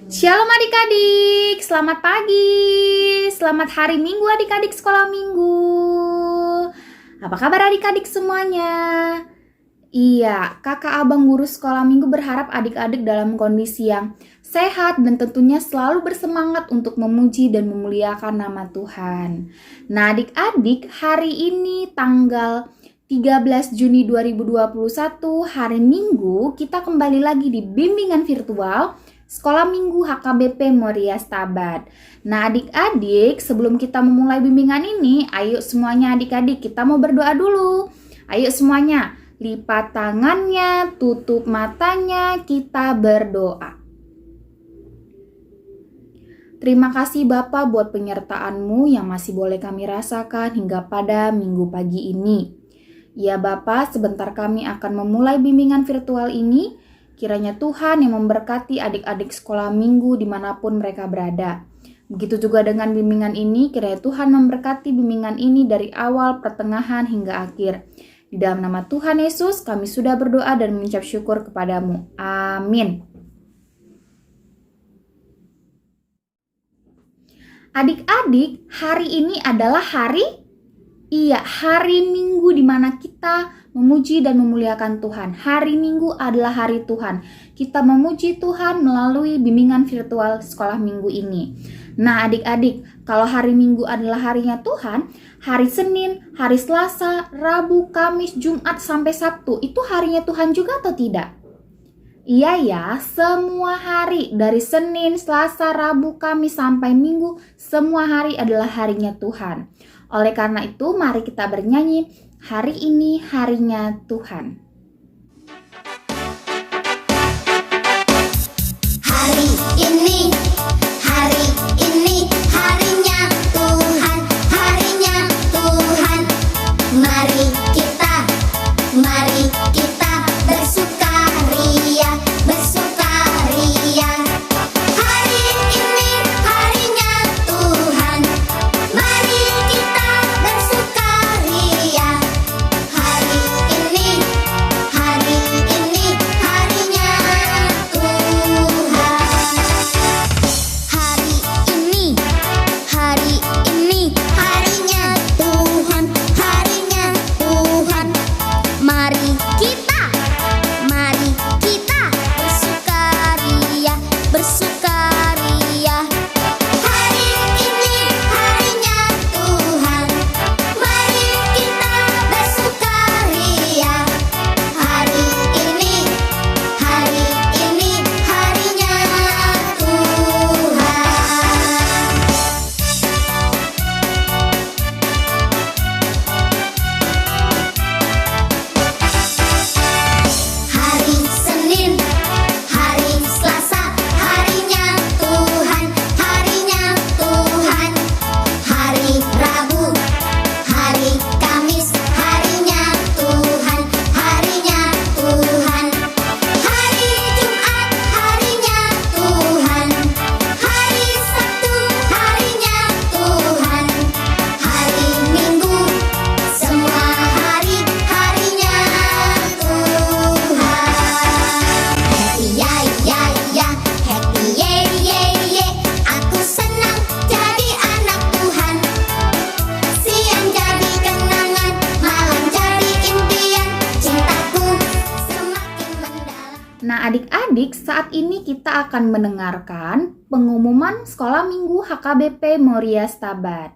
Shalom adik-adik, selamat pagi, selamat hari Minggu adik-adik sekolah Minggu. Apa kabar adik-adik semuanya? Iya, kakak abang guru sekolah Minggu berharap adik-adik dalam kondisi yang sehat dan tentunya selalu bersemangat untuk memuji dan memuliakan nama Tuhan. Nah adik-adik, hari ini tanggal 13 Juni 2021, hari Minggu, kita kembali lagi di bimbingan virtual Sekolah Minggu HKBP Moria Stabat. Nah adik-adik, sebelum kita memulai bimbingan ini, ayo semuanya adik-adik kita mau berdoa dulu. Ayo semuanya, lipat tangannya, tutup matanya, kita berdoa. Terima kasih Bapak buat penyertaan-Mu yang masih boleh kami rasakan hingga pada minggu pagi ini. Ya Bapak, sebentar kami akan memulai bimbingan virtual ini. Kiranya Tuhan yang memberkati adik-adik sekolah Minggu dimanapun mereka berada. Begitu juga dengan bimbingan ini, kiranya Tuhan memberkati bimbingan ini dari awal, pertengahan, hingga akhir. Di dalam nama Tuhan Yesus, kami sudah berdoa dan mengucap syukur kepadamu. Amin. Adik-adik, hari ini adalah hari Minggu di mana kita memuji dan memuliakan Tuhan. Hari Minggu adalah hari Tuhan. Kita memuji Tuhan melalui bimbingan virtual sekolah Minggu ini. Nah adik-adik, kalau hari Minggu adalah harinya Tuhan, hari Senin, hari Selasa, Rabu, Kamis, Jumat, sampai Sabtu, itu harinya Tuhan juga atau tidak? Iya ya, semua hari dari Senin, Selasa, Rabu, Kamis, sampai Minggu, semua hari adalah harinya Tuhan. Oleh karena itu, mari kita bernyanyi, hari ini harinya Tuhan. Hari ini harinya Tuhan, harinya Tuhan. Mari kita bersukaria, bersukaria. Hari ini harinya Tuhan, mari kita bersukaria. Hari ini harinya Tuhan. Hari ini harinya Tuhan, harinya Tuhan. Mari kita bersukaria, bersukaria. Hari ini harinya Tuhan, mari kita bersukaria. Hari ini harinya Tuhan. Hari Senin, hari Selasa, harinya Tuhan, harinya Tuhan. Hari Rabu, hari Kamis, harinya Tuhan, harinya Tuhan. Hari Jumat, harinya Tuhan. Hari Sabtu, harinya Tuhan. Hari Minggu, semua harinya Tuhan. Happy ya ya ya, happy ye ye ye. Aku senang jadi anak Tuhan. Siang jadi kenangan, malam jadi impian. Cintaku semakin mendalam. Nah adik-adik, saat ini kita akan mendengarkan pengumuman Sekolah Minggu HKBP Moria Stabat.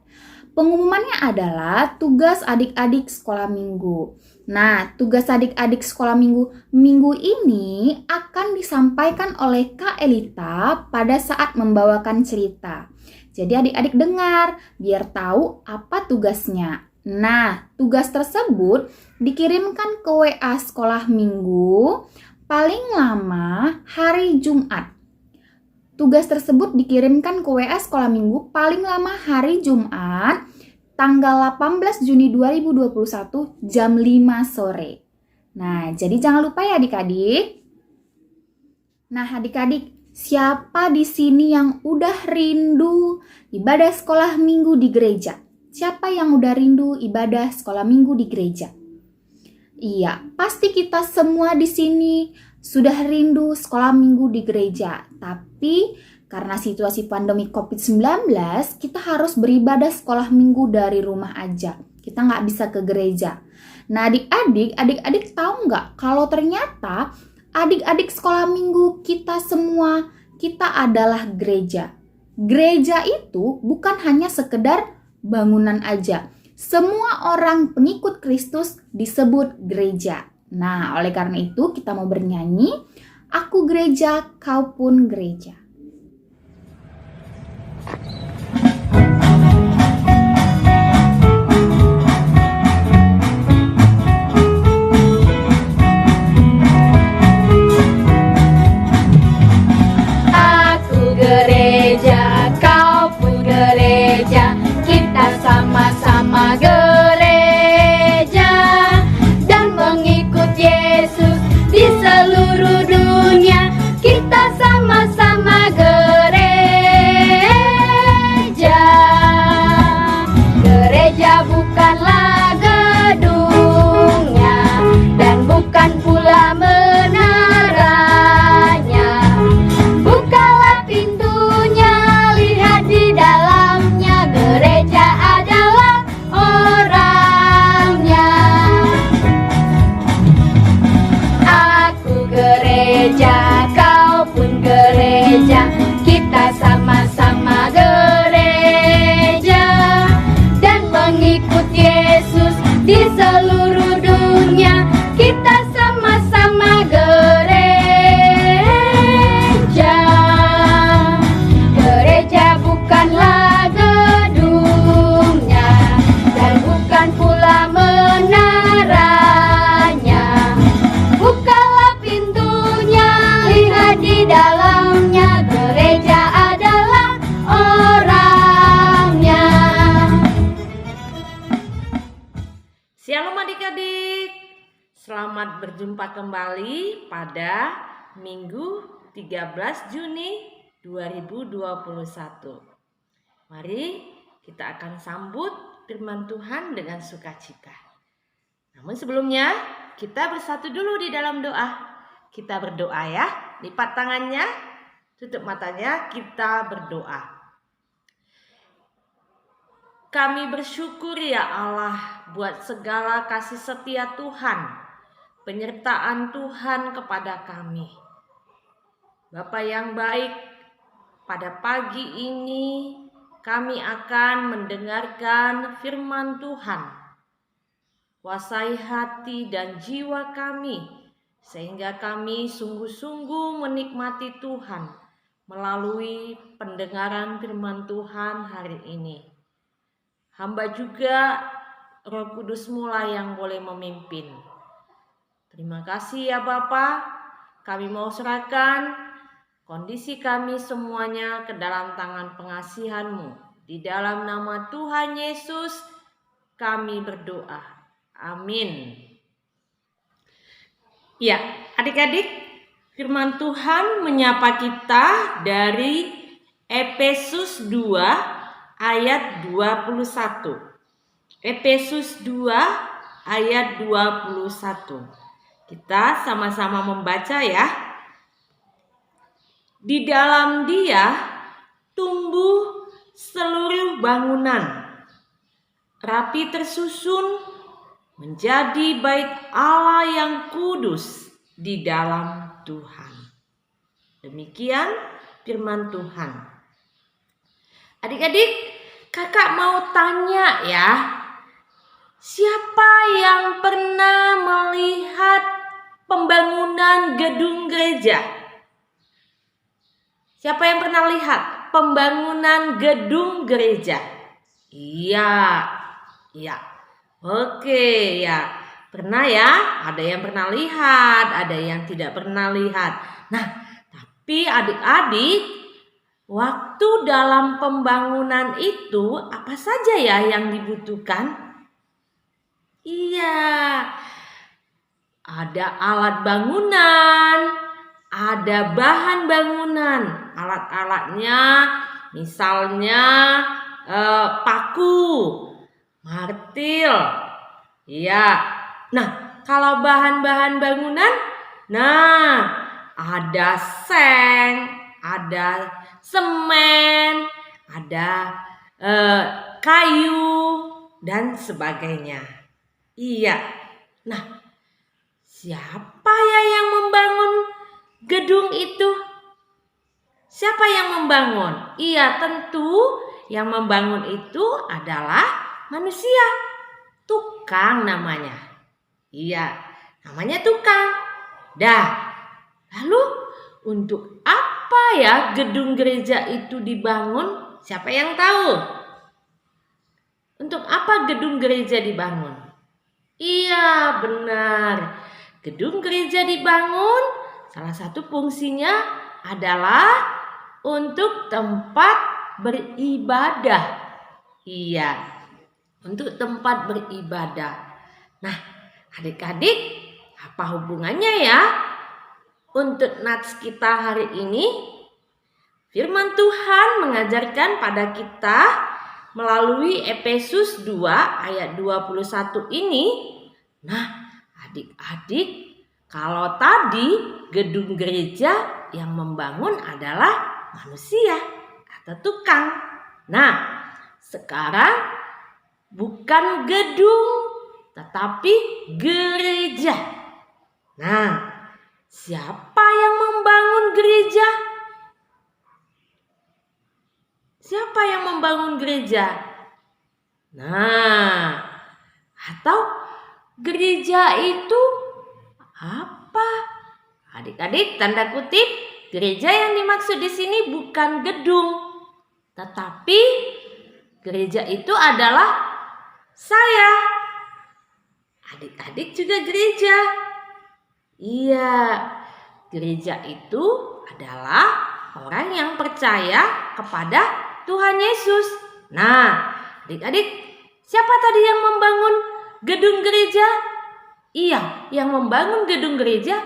Pengumumannya adalah tugas adik-adik sekolah minggu. Nah, tugas adik-adik sekolah minggu ini akan disampaikan oleh Kak Elita pada saat membawakan cerita. Jadi adik-adik dengar biar tahu apa tugasnya. Nah, tugas tersebut dikirimkan ke WA sekolah minggu paling lama hari Jumat. Tugas tersebut dikirimkan ke WA sekolah minggu paling lama hari Jumat, tanggal 18 Juni 2021 jam 5 sore. Nah, jadi jangan lupa ya adik-adik. Nah, adik-adik, siapa di sini yang udah rindu ibadah sekolah minggu di gereja? Siapa yang udah rindu ibadah sekolah minggu di gereja? Iya, pasti kita semua di sini sudah rindu sekolah minggu di gereja. Tapi Karena situasi pandemi COVID-19, kita harus beribadah sekolah minggu dari rumah aja. Kita nggak bisa ke gereja. Nah, adik-adik tahu nggak kalau ternyata adik-adik sekolah minggu kita semua, kita adalah gereja. Gereja itu bukan hanya sekedar bangunan aja. Semua orang pengikut Kristus disebut gereja. Nah, oleh karena itu kita mau bernyanyi, Aku gereja, kau pun gereja. Aku gereja, kau pun gereja, kita sama-sama gereja dan mengikut Yesus di seluruh dunia. Kita sama-sama gereja. Gereja bukanlah gedungnya dan bukan pula menaranya. Bukalah pintunya, lihat di dalamnya. Gereja adalah orangnya. Aku gereja, kau pun gereja, kita sama-sama gereja dan mengikut Yesus di seluruh dunia. Kita sama-sama gereja. Gereja bukanlah gedungnya dan bukan pula menaranya. Bukalah pintunya, lihat di dalamnya. Gereja adalah orangnya. Shalom adik-adik, selamat berjumpa kembali pada Minggu 13 Juni 2021. Mari kita akan sambut firman Tuhan dengan sukacita. Namun sebelumnya, kita bersatu dulu di dalam doa. Kita berdoa ya, lipat tangannya, tutup matanya, kita berdoa. Kami bersyukur ya Allah buat segala kasih setia Tuhan, penyertaan Tuhan kepada kami. Bapa yang baik, pada pagi ini kami akan mendengarkan firman Tuhan. Kuasai hati dan jiwa kami, sehingga kami sungguh-sungguh menikmati Tuhan melalui pendengaran firman Tuhan hari ini. Hamba juga Roh Kudus mula yang boleh memimpin. Terima kasih ya Bapa, kami mau serahkan kondisi kami semuanya ke dalam tangan pengasihan-Mu. Di dalam nama Tuhan Yesus kami berdoa. Amin. Ya, adik-adik, firman Tuhan menyapa kita dari Efesus 2 ayat 21. Efesus 2 ayat 21. Kita sama-sama membaca ya. Di dalam Dia tumbuh seluruh bangunan, rapi tersusun menjadi bait Allah yang kudus di dalam Tuhan. Demikian firman Tuhan. Adik-adik, kakak mau tanya ya, siapa yang pernah melihat pembangunan gedung gereja? Siapa yang pernah lihat pembangunan gedung gereja? Iya. Oke, ya. Pernah ya? Ada yang pernah lihat, ada yang tidak pernah lihat. Nah, tapi adik-adik, waktu dalam pembangunan itu apa saja ya yang dibutuhkan? Iya, ada alat bangunan, ada bahan bangunan. Alat-alatnya misalnya paku, martil. Iya. Nah, kalau bahan-bahan bangunan, nah ada seng, ada semen, ada kayu, dan sebagainya. Iya. Nah, siapa ya yang membangun gedung itu? Siapa yang membangun? Iya, tentu yang membangun itu adalah manusia. Tukang namanya. Iya, namanya tukang. Lalu untuk apa ya gedung gereja itu dibangun? Siapa yang tahu? Untuk apa gedung gereja dibangun? Iya, benar. Gedung gereja dibangun, salah satu fungsinya adalah untuk tempat beribadah. Iya, untuk tempat beribadah. Nah, adik-adik, apa hubungannya ya untuk nats kita hari ini? Firman Tuhan mengajarkan pada kita melalui Efesus 2 ayat 21 ini. Nah, adik-adik, kalau tadi gedung gereja yang membangun adalah manusia atau tukang. Nah, sekarang bukan gedung tetapi gereja. Nah, siapa yang membangun gereja? Siapa yang membangun gereja? Nah, atau gereja itu apa? Adik-adik, tanda kutip, gereja yang dimaksud di sini bukan gedung, tetapi gereja itu adalah saya. Adik-adik juga gereja. Iya, gereja itu adalah orang yang percaya kepada Tuhan Yesus. Nah, adik-adik, siapa tadi yang membangun gedung gereja? Iya, yang membangun gedung gereja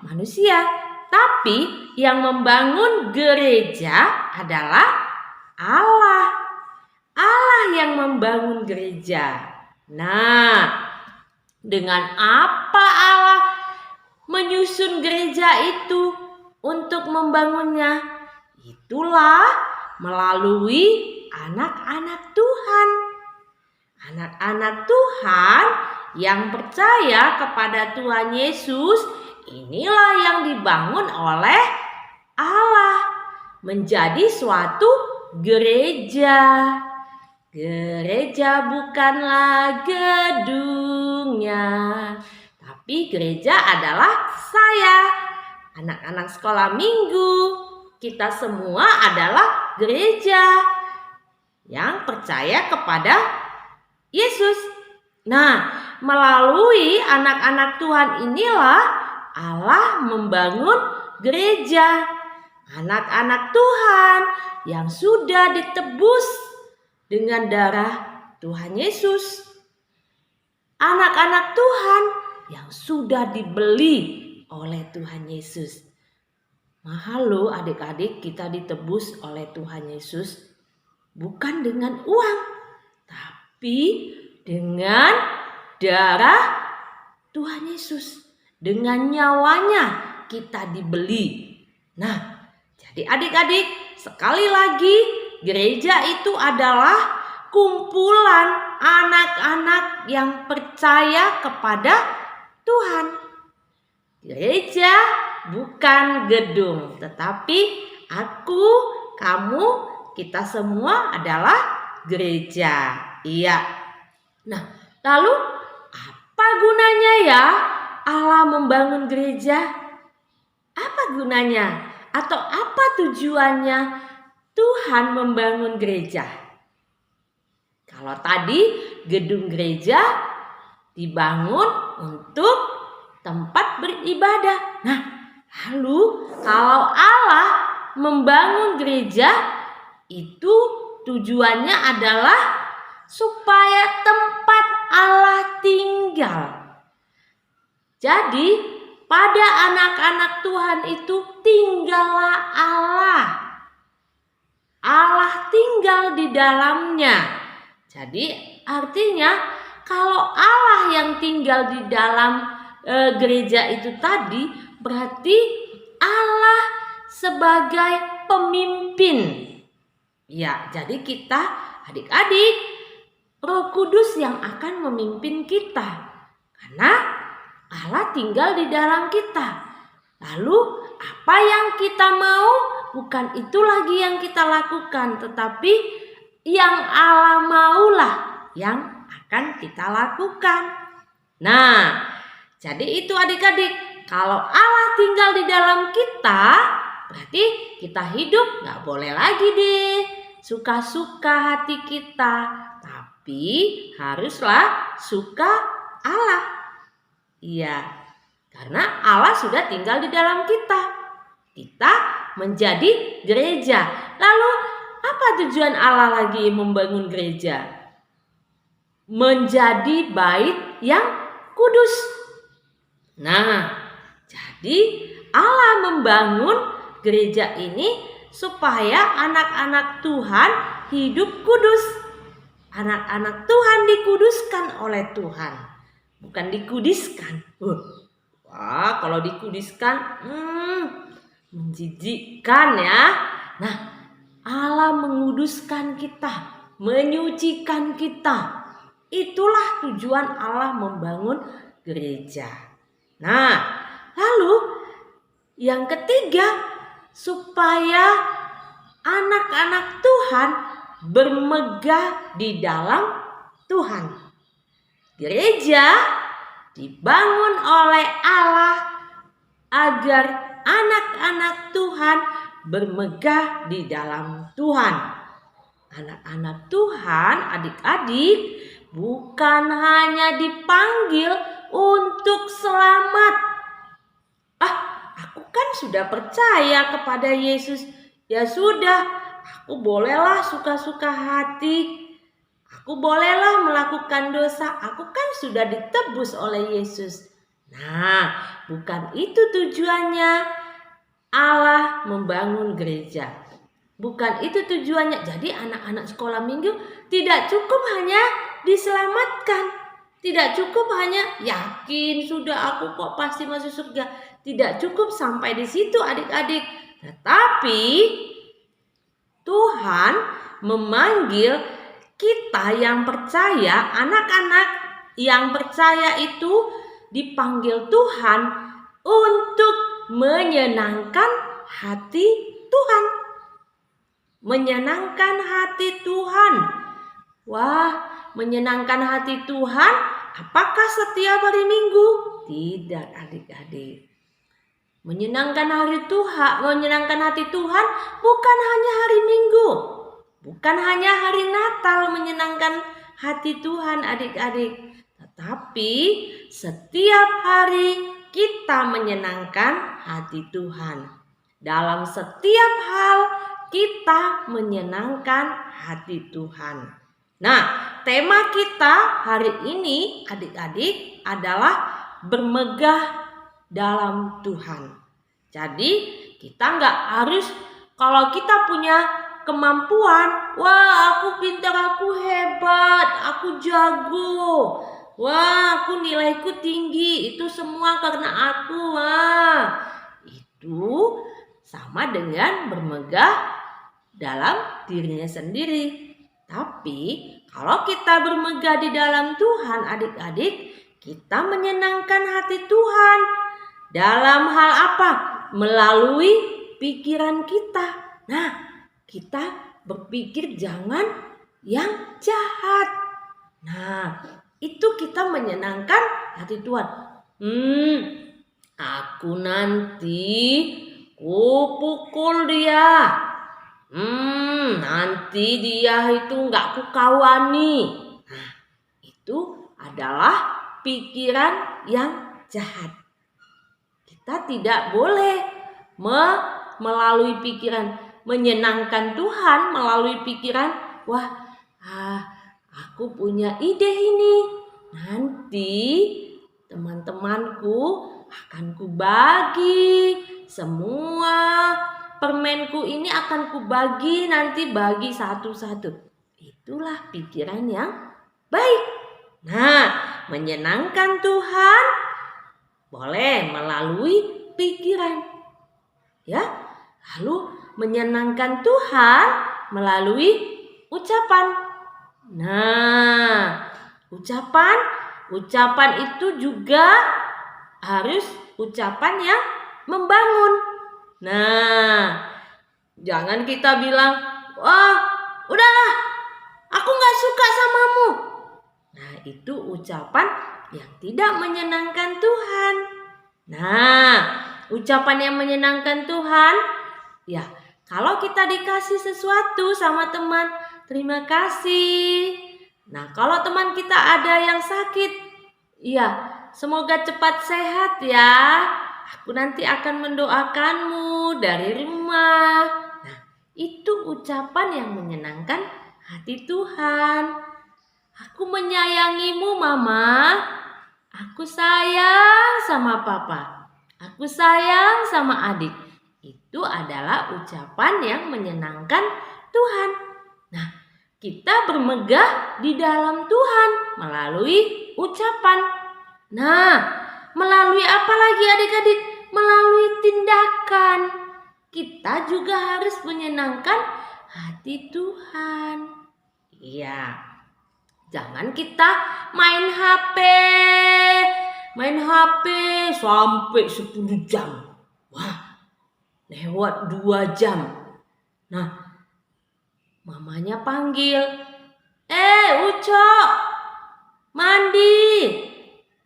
manusia. Tapi yang membangun gereja adalah Allah. Allah yang membangun gereja. Nah, dengan apa Allah menyusun gereja itu untuk membangunnya? Itulah melalui anak-anak Tuhan. Anak-anak Tuhan yang percaya kepada Tuhan Yesus, inilah yang dibangun oleh Allah menjadi suatu gereja. Gereja bukanlah gedungnya, tapi gereja adalah saya. Anak-anak sekolah minggu, kita semua adalah gereja yang percaya kepada Yesus. Nah, melalui anak-anak Tuhan inilah Allah membangun gereja. Anak-anak Tuhan yang sudah ditebus dengan darah Tuhan Yesus. Anak-anak Tuhan yang sudah dibeli oleh Tuhan Yesus. Mahal loh adik-adik, kita ditebus oleh Tuhan Yesus. Bukan dengan uang, tapi dengan darah Tuhan Yesus. Dengan nyawanya kita dibeli. Nah, jadi adik-adik, sekali lagi gereja itu adalah kumpulan anak-anak yang percaya kepada Tuhan. Gereja bukan gedung, tetapi aku, kamu, kita semua adalah gereja. Iya. Nah, lalu apa gunanya ya Allah membangun gereja? Apa gunanya? Atau apa tujuannya Tuhan membangun gereja? Kalau tadi gedung gereja dibangun untuk tempat beribadah. Nah, lalu kalau Allah membangun gereja, itu tujuannya adalah supaya tempat Allah tinggal. Jadi pada anak-anak Tuhan itu tinggallah Allah. Allah tinggal di dalamnya. Jadi artinya kalau Allah yang tinggal di dalam gereja itu tadi, berarti Allah sebagai pemimpin. Ya, jadi kita adik-adik, Roh Kudus yang akan memimpin kita. Karena Allah tinggal di dalam kita. Lalu apa yang kita mau, bukan itu lagi yang kita lakukan, tetapi yang Allah maulah yang akan kita lakukan. Nah, jadi itu adik-adik, kalau Allah tinggal di dalam kita, berarti kita hidup gak boleh lagi deh suka-suka hati kita, tapi haruslah suka Allah. Iya, karena Allah sudah tinggal di dalam kita. Kita menjadi gereja. Lalu apa tujuan Allah lagi membangun gereja? Menjadi bait yang kudus. Nah, jadi Allah membangun gereja ini supaya anak-anak Tuhan hidup kudus. Anak-anak Tuhan dikuduskan oleh Tuhan, bukan dikudiskan. Wah, kalau dikudiskan, menjijikkan ya. Nah, Allah menguduskan kita, menyucikan kita. Itulah tujuan Allah membangun gereja. Nah, lalu yang ketiga, supaya anak-anak Tuhan bermegah di dalam Tuhan. Gereja dibangun oleh Allah agar anak-anak Tuhan bermegah di dalam Tuhan. Anak-anak Tuhan, adik-adik, bukan hanya dipanggil untuk selamat. Aku kan sudah percaya kepada Yesus. Ya sudah, aku bolehlah suka-suka hati. Aku bolehlah melakukan dosa. Aku kan sudah ditebus oleh Yesus. Nah, bukan itu tujuannya Allah membangun gereja. Bukan itu tujuannya. Jadi anak-anak sekolah minggu tidak cukup hanya diselamatkan. Tidak cukup hanya yakin sudah aku kok pasti masuk surga. Tidak cukup sampai di situ adik-adik. Tetapi Tuhan memanggil kita yang percaya, anak-anak yang percaya itu dipanggil Tuhan untuk menyenangkan hati Tuhan. Menyenangkan hati Tuhan. Wah, menyenangkan hati Tuhan apakah setiap hari Minggu? Tidak adik-adik. Menyenangkan hati Tuhan bukan hanya hari Minggu. Bukan hanya hari Natal menyenangkan hati Tuhan adik-adik. Tetapi setiap hari kita menyenangkan hati Tuhan. Dalam setiap hal kita menyenangkan hati Tuhan. Nah, tema kita hari ini adik-adik adalah bermegah dalam Tuhan. Jadi kita nggak harus, kalau kita punya kemampuan, wah aku pintar, aku hebat, aku jago, wah aku nilaiku tinggi, itu semua karena aku. Wah, itu sama dengan bermegah dalam dirinya sendiri. Tapi kalau kita bermegah di dalam Tuhan adik-adik, kita menyenangkan hati Tuhan. Dalam hal apa? Melalui pikiran kita. Nah, kita berpikir jangan yang jahat. Nah, itu kita menyenangkan hati Tuhan. Aku nanti kupukul dia. Nanti dia itu nggak kukawani. Nah, itu adalah pikiran yang jahat. Kita tidak boleh melalui pikiran menyenangkan Tuhan melalui pikiran, aku punya ide ini. Nanti teman-temanku akan kubagi semua permenku ini, akan kubagi nanti bagi satu-satu. Itulah pikiran yang baik. Nah, menyenangkan Tuhan boleh melalui pikiran. Ya. Lalu menyenangkan Tuhan melalui ucapan. Nah, ucapan itu juga harus ucapan yang membangun. Nah, jangan kita bilang, wah udahlah, aku gak suka samamu. Nah, itu ucapan yang tidak menyenangkan Tuhan. Nah, ucapan yang menyenangkan Tuhan, ya kalau kita dikasih sesuatu sama teman, terima kasih. Nah, kalau teman kita ada yang sakit, ya semoga cepat sehat ya. Aku nanti akan mendoakanmu dari rumah. Nah, itu ucapan yang menyenangkan hati Tuhan. Aku menyayangimu, Mama. Aku sayang sama Papa. Aku sayang sama adik. Itu adalah ucapan yang menyenangkan Tuhan. Nah, kita bermegah di dalam Tuhan melalui ucapan. Nah, melalui apa lagi adik-adik? Melalui tindakan. Kita juga harus menyenangkan hati Tuhan. Iya. Jangan kita main HP sampai 10 jam. Wah, lewat 2 jam. Nah, mamanya panggil, Uco, mandi.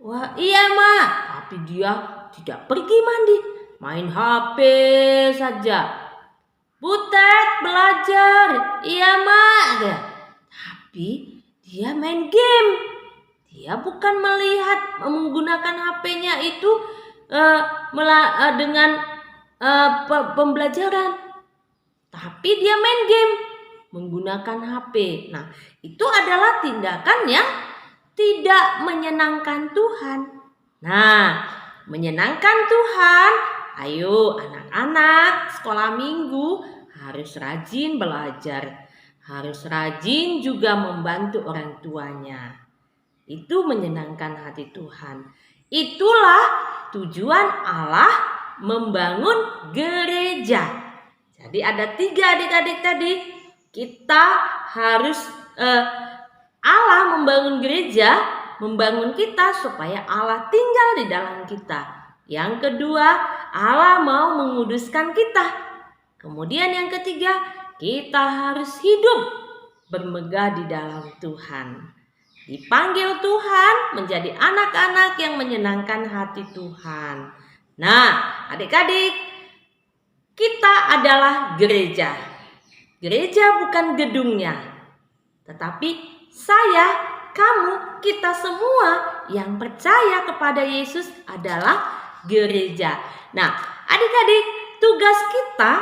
Wah, iya Ma. Tapi dia tidak pergi mandi, main HP saja. Butet, belajar. Iya Ma. Tapi dia main game. Dia bukan menggunakan HP-nya itu dengan pembelajaran. Tapi dia main game menggunakan HP. Nah, itu adalah tindakan yang tidak menyenangkan Tuhan. Nah, menyenangkan Tuhan, ayo anak-anak sekolah minggu harus rajin belajar. Harus rajin juga membantu orang tuanya. Itu menyenangkan hati Tuhan. Itulah tujuan Allah membangun gereja. Jadi ada 3 adik-adik tadi. Kita harus Allah membangun gereja, membangun kita supaya Allah tinggal di dalam kita. Yang kedua, Allah mau menguduskan kita. Kemudian yang ketiga, kita harus hidup bermegah di dalam Tuhan. Dipanggil Tuhan menjadi anak-anak yang menyenangkan hati Tuhan. Nah, adik-adik, kita adalah gereja. Gereja bukan gedungnya, tetapi saya, kamu, kita semua yang percaya kepada Yesus adalah gereja. Nah, adik-adik, tugas kita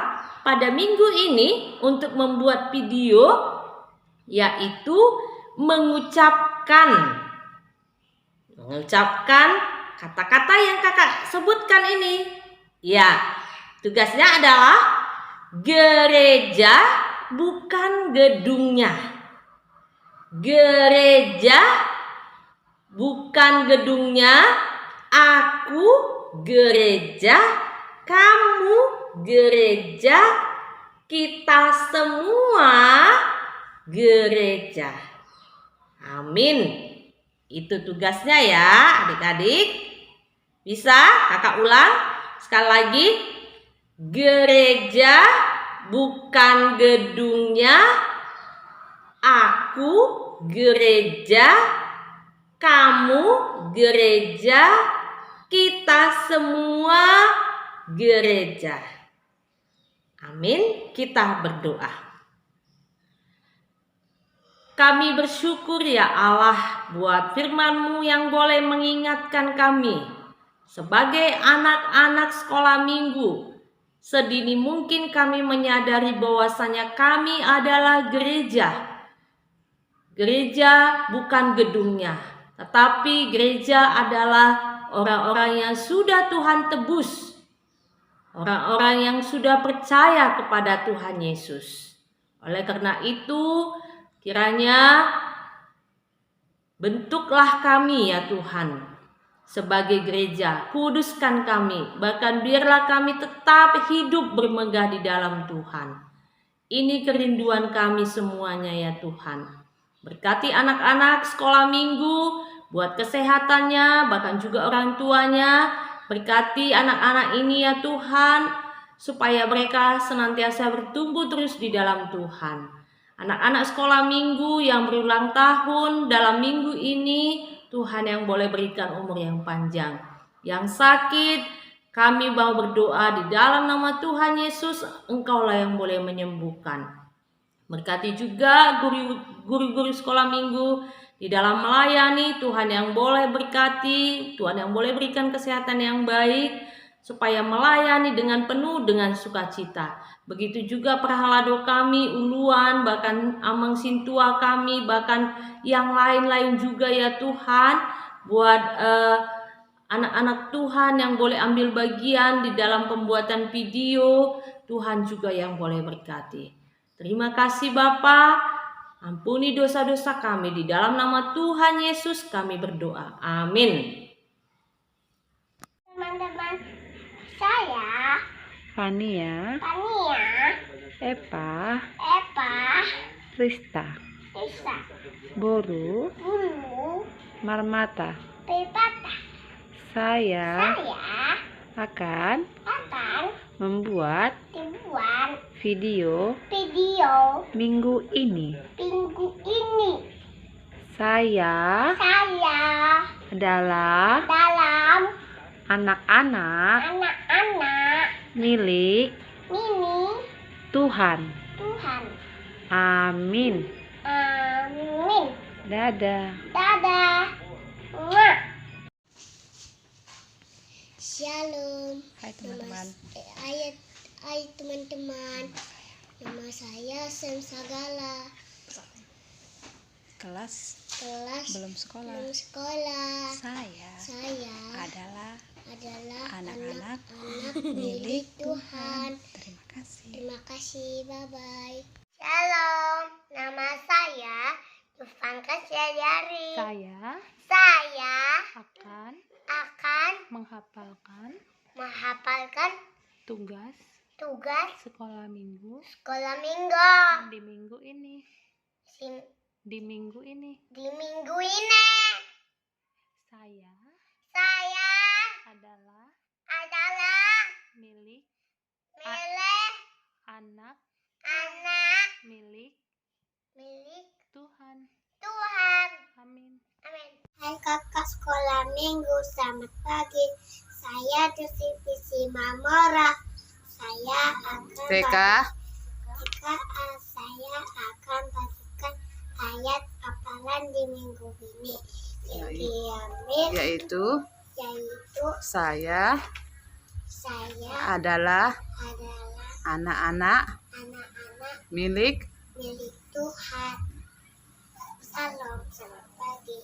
pada minggu ini untuk membuat video yaitu mengucapkan kata-kata yang kakak sebutkan ini. Ya, tugasnya adalah gereja bukan gedungnya. Gereja bukan gedungnya. Aku gereja, kamu gereja, kita semua gereja. Amin. Itu tugasnya ya adik-adik. Bisa kakak ulang sekali lagi. Gereja bukan gedungnya. Aku gereja, kamu gereja, kita semua gereja. Amin. Kita berdoa. Kami bersyukur ya Allah buat firman-Mu yang boleh mengingatkan kami sebagai anak-anak sekolah minggu. Sedini mungkin kami menyadari bahwasanya kami adalah gereja. Gereja bukan gedungnya, tetapi gereja adalah orang-orang yang sudah Tuhan tebus. Orang-orang yang sudah percaya kepada Tuhan Yesus. Oleh karena itu, kiranya bentuklah kami ya Tuhan, Sebagai gereja, kuduskan kami, bahkan biarlah kami tetap hidup bermegah di dalam Tuhan. Ini kerinduan kami semuanya ya Tuhan. Berkati anak-anak sekolah minggu, buat kesehatannya, bahkan juga orang tuanya. Berkati anak-anak ini ya Tuhan, supaya mereka senantiasa bertumbuh terus di dalam Tuhan. Anak-anak sekolah minggu yang berulang tahun dalam minggu ini, Tuhan yang boleh berikan umur yang panjang. Yang sakit, kami mau berdoa di dalam nama Tuhan Yesus, Engkaulah yang boleh menyembuhkan. Berkati juga guru-guru sekolah minggu di dalam melayani, Tuhan yang boleh berkati, Tuhan yang boleh berikan kesehatan yang baik, supaya melayani dengan penuh dengan sukacita. Begitu juga perhalado kami, uluan, bahkan amang sintua kami, bahkan yang lain-lain juga ya Tuhan, buat anak-anak Tuhan yang boleh ambil bagian di dalam pembuatan video, Tuhan juga yang boleh berkati. Terima kasih Bapa, ampuni dosa-dosa kami, di dalam nama Tuhan Yesus kami berdoa. Amin. Teman-teman, saya Fania, Eva, Rista, Lisa, Boru, Bulu, Marmata. Pepata. Saya Saya akan akan membuat dibuat video video minggu ini. minggu ini. Saya Saya adalah dalam anak-anak anak-anak milik ini Tuhan. Tuhan. Amin. Amin. Dadah. Dadah. Mwah. Shalom. Hai teman-teman. Hai teman-teman. Nama saya Sem Sagala. Kelas Kelas belum sekolah. belum sekolah. Saya Saya adalah adalah anak-anak anak milik Tuhan. Terima kasih. Terima kasih. Bye-bye. Shalom. Nama saya Dufan Kasyari. Saya akan akan menghafalkan tugas sekolah minggu sekolah minggu di minggu ini. Sim- Di minggu ini di minggu ini. saya Saya adalah adalah milik milik anak anak milik milik Tuhan. Tuhan. Amin. Amin. Hai kakak sekolah minggu, selamat pagi. Saya Desi Mamora. Saya akan saya akan bagikan ayat hafalan di minggu ini. Yaitu saya adalah adalah anak-anak anak-anak milik milik Tuhan. Salam, selamat pagi.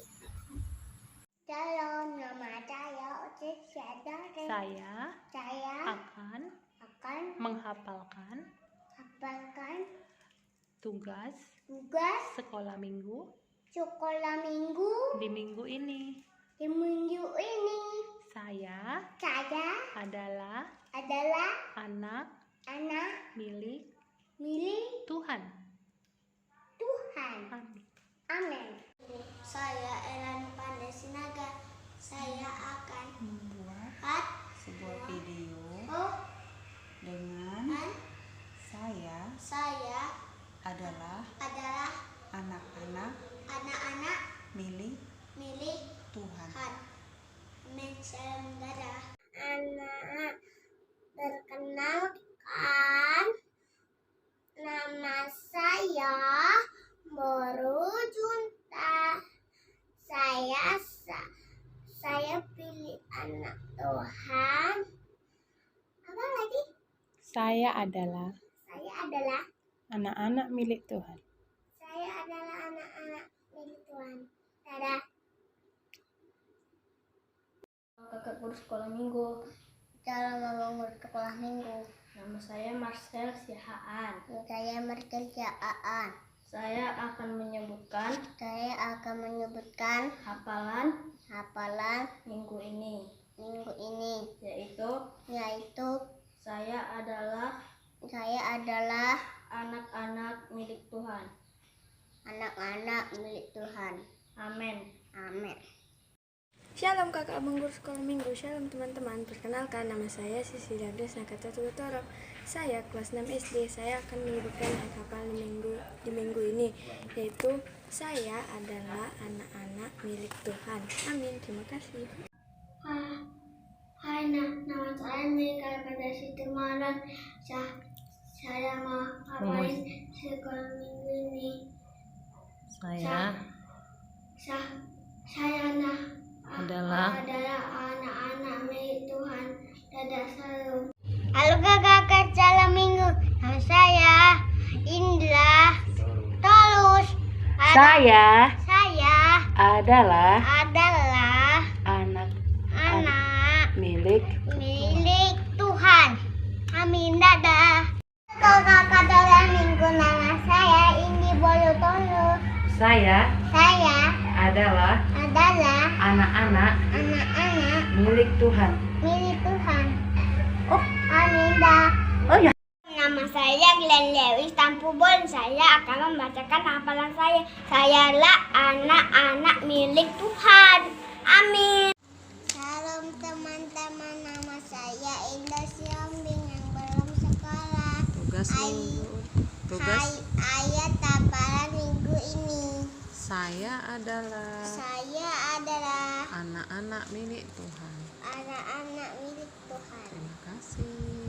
Shalom, nama saya Ucit Syadari. saya Saya akan akan menghafalkan hafalkan tugas tugas sekolah minggu sekolah minggu di minggu ini. di minggu ini. Saya Saya adalah adalah anak anak milik milik Tuhan. Tuhan. Amin. Amin. Saya Elan Pandesinaga. Saya akan Membuat sebuah video dengan saya adalah adalah anak-anak anak-anak milik milik Tuhan. Amin. Salam dadah. Anak, perkenalkan, nama saya Boru Junta. Saya pilih anak Tuhan. Apa lagi? Saya adalah Saya adalah anak-anak milik Tuhan. anak-anak milik Tuhan. Dadah. Kakak guru sekolah minggu. Dalam membangun sekolah minggu. Nama saya Marcel Sihaan. Saya Markel Aan. Saya akan menyebutkan hafalan minggu ini, yaitu saya adalah anak-anak milik Tuhan. Amin. Shalom kakak Benggur Sekolah Minggu. Shalom teman-teman. Perkenalkan, nama saya Sisi Dardes Nakata Tugutoro. Saya kelas 6 SD. Saya akan menyebutkan hafalan di minggu ini, yaitu saya adalah anak-anak milik Tuhan. Amin. Terima kasih. Hai, nama saya Nika pada Siti Maran. Saya mau hafalin sekolah minggu ini. Saya adalah anak-anak milik Tuhan. Dadah, salam. Halo kakak salam minggu. Nama saya Indra Tolus. Saya adalah anak milik milik Tuhan. Amin, dadah. Kakak dalam minggu, nama saya Indi Bolotolo. Saya adalah anak-anak milik Tuhan. Amin, dah. Oh ya. Nama saya Glenn Lewis Tampubon. Saya akan membacakan hafalan saya. Sayalah anak-anak milik Tuhan. Amin. Salam teman-teman, nama saya Indah Siombing yang belum sekolah. Ayat hafalan minggu ini. Saya adalah anak-anak milik Tuhan. Terima kasih.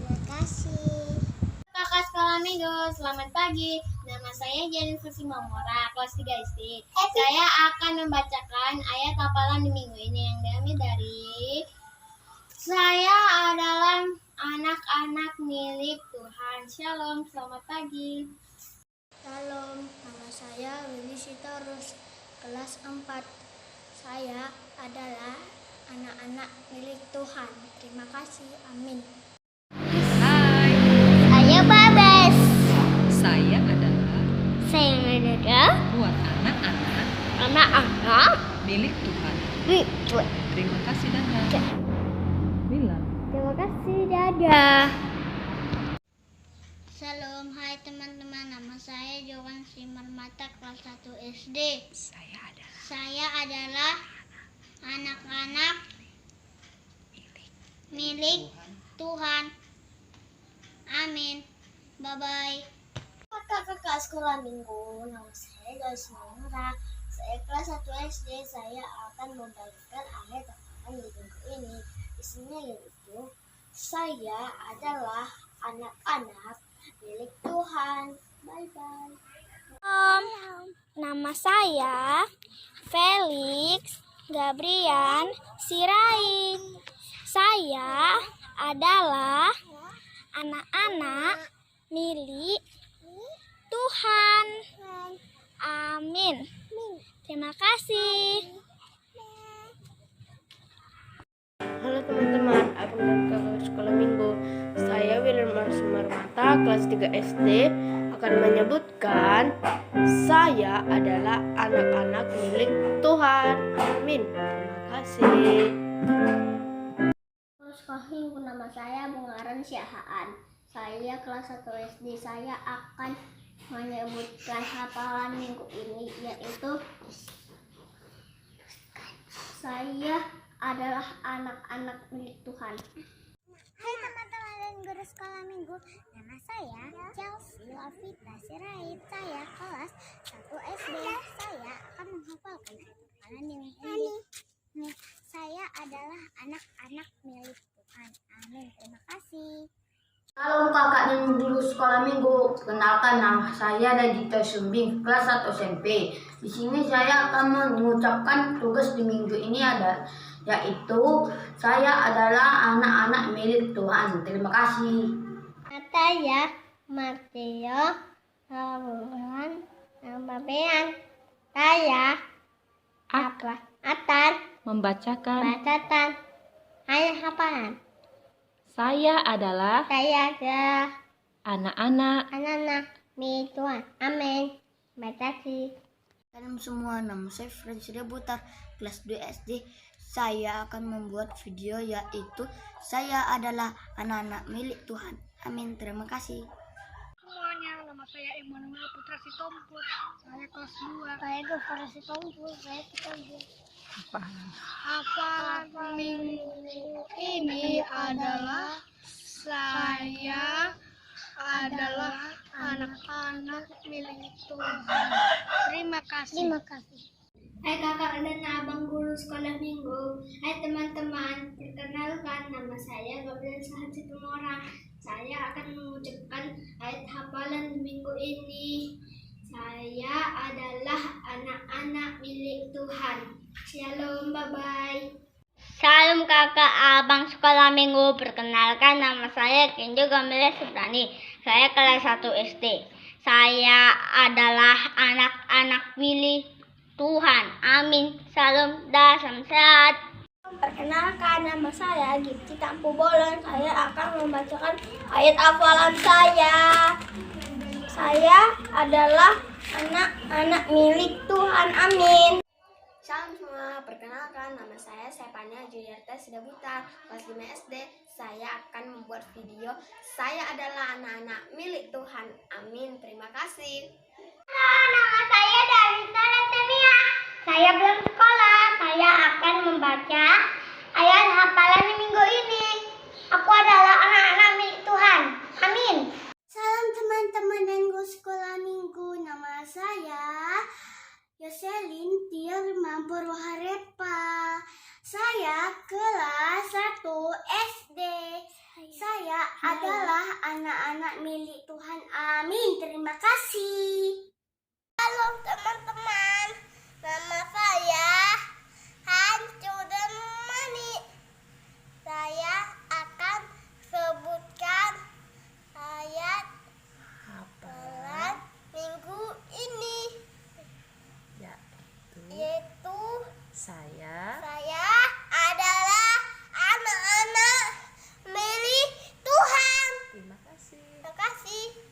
Kakak sekolah minggu, selamat pagi. Nama saya Jennifer Simamora, kelas 3 SD. Saya akan membacakan ayat hafalan di minggu ini yang diambil dari saya adalah anak-anak milik Tuhan. Shalom, selamat pagi. Shalom, nama saya Willy Sitorus, kelas 4. Saya adalah anak-anak milik Tuhan. Terima kasih, amin. Saya Babes. Saya adalah buat anak-anak milik Tuhan. Terima kasih Dada. Bila. Terima kasih, dadah. Shalom, hai teman-teman. Nama saya Jowan Simarmata, kelas 1 SD. Saya adalah anak-anak milik Tuhan. Amin. Bye-bye. Kakak sekolah minggu, nama saya Joyce Mara. Saya kelas 1 SD. Saya akan membagikan ayat hafalan di minggu ini. Isinya yaitu saya adalah anak-anak milik Tuhan. Bye-bye. Nama saya Felix Gabrian Sirait. Saya adalah anak-anak milik Tuhan. Amin. Terima kasih. Halo teman-teman, aku dari kakak sekolah minggu. Saya Wilmar Sumarmata, kelas 3 SD, akan menyebutkan saya adalah anak-anak milik Tuhan. Amin. Terima kasih. Sekolah minggu, nama saya Bungaran Syahaan. Saya kelas 1 SD. Saya akan menyebutkan hafalan minggu ini, yaitu saya adalah anak-anak milik Tuhan. Hai teman-teman dan guru sekolah minggu, nama saya Chelsea Lavita Sirait. Saya kelas 1 SD. Saya akan menghafalkan hafalan di minggu ini. Saya adalah anak-anak milik Tuhan. Amin. Terima kasih. Halo kakak dan guru sekolah minggu, kenalkan nama saya Dagita Sumbing, kelas 1 SMP. Di sini saya akan mengucapkan tugas di minggu ini yaitu saya adalah anak-anak milik Tuhan. Terima kasih. Saya Mateo Labuhan Babean. Saya akan Membacakan. ayat hafalan. Saya adalah Saya adalah anak-anak anak-anak milik Tuhan. Amin. Terima kasih. Salam semua, nama saya Fransida Butar, kelas 2 SD. Saya akan membuat video yaitu saya adalah anak-anak milik Tuhan. Amin, terima kasih. Semuanya, nama saya Emmanuel Putra Sitompul. Saya kelas 2. Saya Gofar Sitompul. Saya kelas 2. Hafalan minggu ini adalah saya adalah anak-anak milik Tuhan. Terima kasih. Terima kasih. Hai kakak dan abang guru sekolah minggu. Hai teman-teman, perkenalkan nama saya Gabriel Sahat Situmorang. Saya akan mengucapkan ayat hafalan di minggu ini. Saya adalah anak-anak milik Tuhan. Shalom, bye-bye. Salam kakak abang sekolah minggu. Perkenalkan nama saya Kenjo Gamila Subrani. Saya kelas 1 SD. Saya adalah anak-anak milik Tuhan. Amin. Salam dah, salam sehat. Perkenalkan nama saya Gipti Tampu Bolon. Saya akan membacakan ayat hafalan saya. Saya adalah anak-anak milik Tuhan. Amin. Salam semua, perkenalkan nama saya Sepania Juliarta Sidabuta, kelas 5 SD. Saya akan membuat video saya adalah anak-anak milik Tuhan. Amin, terima kasih. Halo, nama saya Darita Ratemia. Saya belum sekolah. Saya akan membaca ayat hafalan di minggu ini. Aku adalah anak-anak milik Tuhan. Amin. Salam teman-teman dan guru sekolah minggu. Nama saya Yoselin Tirma Purwaharepa. Saya kelas 1 SD. Saya adalah anak-anak milik Tuhan. Amin. Terima kasih. Halo teman-teman. Nama saya Hancu dan Mani. Saya akan sebutkan ayat hafalan minggu ini. Yaitu saya adalah anak-anak milik Tuhan. Terima kasih.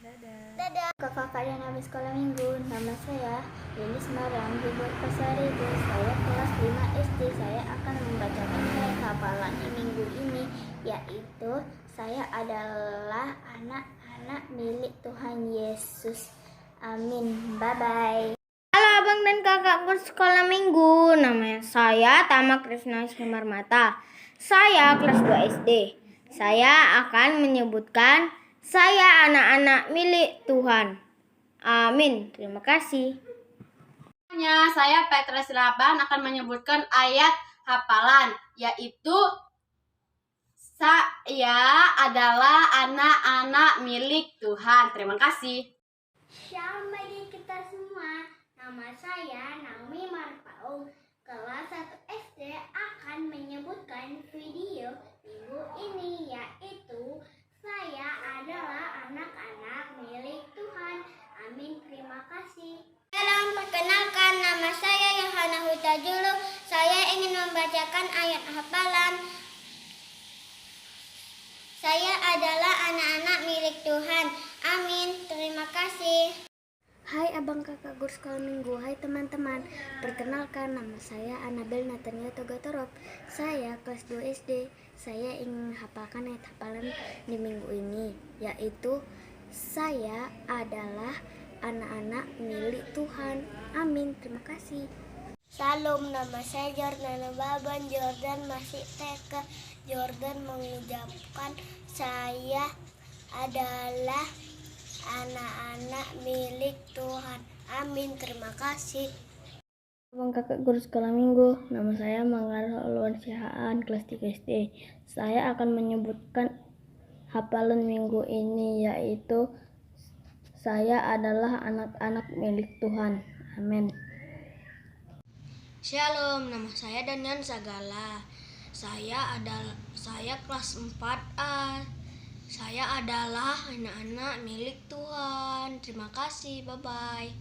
Dadah. Kakak dan habis sekolah minggu, nama saya Denis Marang Gilbert Pasaribu. Saya kelas 5 SD. Saya akan membacakan ayat hafalan di minggu ini, yaitu saya adalah anak-anak milik Tuhan Yesus. Amin. Bye-bye. Halo abang dan kakak guru sekolah minggu. Nama saya Tama Krisna Sumarmata. Saya kelas 2 SD. Saya akan menyebutkan saya anak-anak milik Tuhan. Amin. Terima kasih. Saya Petra Silaban akan menyebutkan ayat hafalan, yaitu saya adalah anak-anak milik Tuhan. Terima kasih. Shalom bagi kita semua. Nama saya Naomi Marpaung. Kelas 1 SD akan menyebutkan video minggu ini, yaitu saya adalah anak-anak milik Tuhan. Amin. Terima kasih. Salam, perkenalkan nama saya Yohana Hutajulu. Saya ingin membacakan ayat hafalan. Saya adalah anak-anak milik Tuhan. Amin. Terima kasih. Hai abang kakak guru sekolah minggu. Hai teman-teman. Perkenalkan nama saya Anabel Natania Togatorop. Saya kelas 2 SD. Saya ingin menghafalkan ayat hafalan di minggu ini, yaitu saya adalah anak-anak milik Tuhan. Amin. Terima kasih. Salam, nama saya Jordana Baban. Jordan masih TK. Jordan mengucapkan saya adalah anak-anak milik Tuhan. Amin. Terima kasih. Abang kakak guru sekolah minggu, nama saya Manggar Holwan Sihaan, kelas 3 SD. Saya akan menyebutkan hafalan minggu ini, yaitu saya adalah anak-anak milik Tuhan. Amin. Shalom, nama saya Danian Sagala. Saya kelas 4A. Saya adalah anak-anak milik Tuhan. Terima kasih. Bye-bye.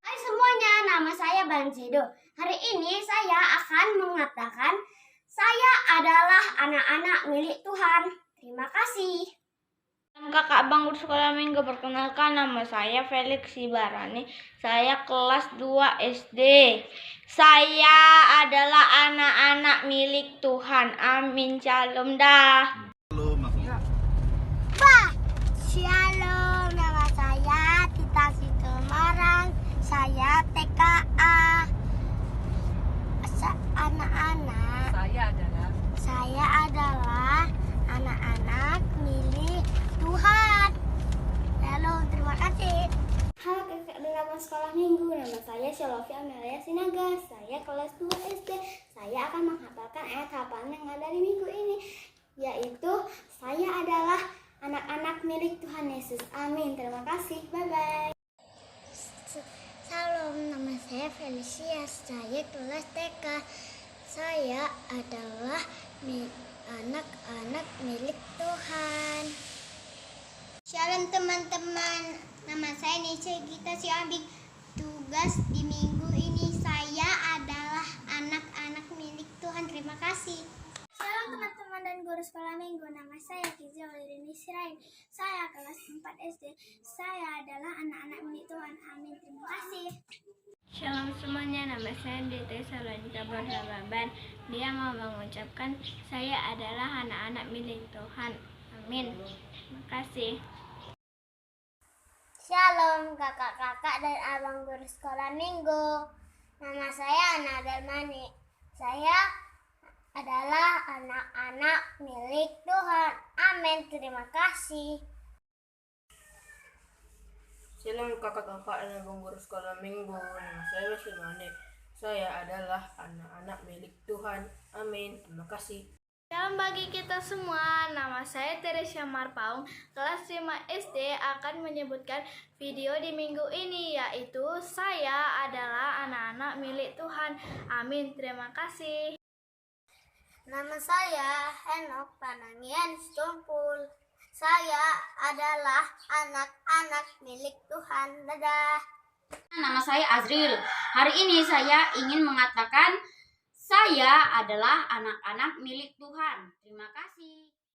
Hai semuanya, nama saya Banzido. Hari ini saya akan mengatakan saya adalah anak-anak milik Tuhan. Terima kasih. Kakak Bang Guru Sekolah Minggu, perkenalkan nama saya Felix Sibarani. Saya kelas 2 SD. Saya adalah anak-anak milik Tuhan. Amin. Shalom dah. Shalom, nama saya Tita Sitomarang. Saya TKA. Anak-anak, saya adalah anak-anak milik Tuhan. Halo, terima kasih. Halo kakak dan abang sekolah minggu, nama saya Syalofi Amelia Sinaga. Saya kelas 2 SD. Saya akan menghafalkan ayat hafalan yang ada di minggu ini, yaitu saya adalah anak-anak milik Tuhan Yesus. Amin. Terima kasih. Bye-bye. Salam, nama saya Felicia. Saya kelas TK. Saya adalah anak-anak milik Tuhan. Shalom teman-teman. Nama saya Nisha Gita Siabing. Tugas di minggu ini saya adalah anak-anak milik Tuhan. Terima kasih. Shalom teman-teman dan guru sekolah minggu. Nama saya Kizia Walirini Sirait. Saya kelas 4 SD. Saya adalah anak-anak milik Tuhan. Amin. Terima kasih. Shalom semuanya, nama saya Dete Salonika Barsababan. Dia mau mengucapkan saya adalah anak-anak milik Tuhan. Amin. Terima kasih. Shalom kakak-kakak dan abang guru sekolah minggu. Nama saya Ana Darmani. Saya adalah anak-anak milik Tuhan. Amin. Terima kasih. Shalom kakak-kakak dan abang guru sekolah minggu. Nama saya Wasimane. Saya adalah anak-anak milik Tuhan. Amin. Terima kasih. Shalom bagi kita semua, nama saya Teresia Marpaung, kelas 5 SD akan menyebutkan video di minggu ini, yaitu saya adalah anak-anak milik Tuhan. Amin, terima kasih. Nama saya Henok Panangian Stumpul. Saya adalah anak-anak milik Tuhan. Dadah. Nama saya Azril. Hari ini saya ingin mengatakan saya adalah anak-anak milik Tuhan. Terima kasih.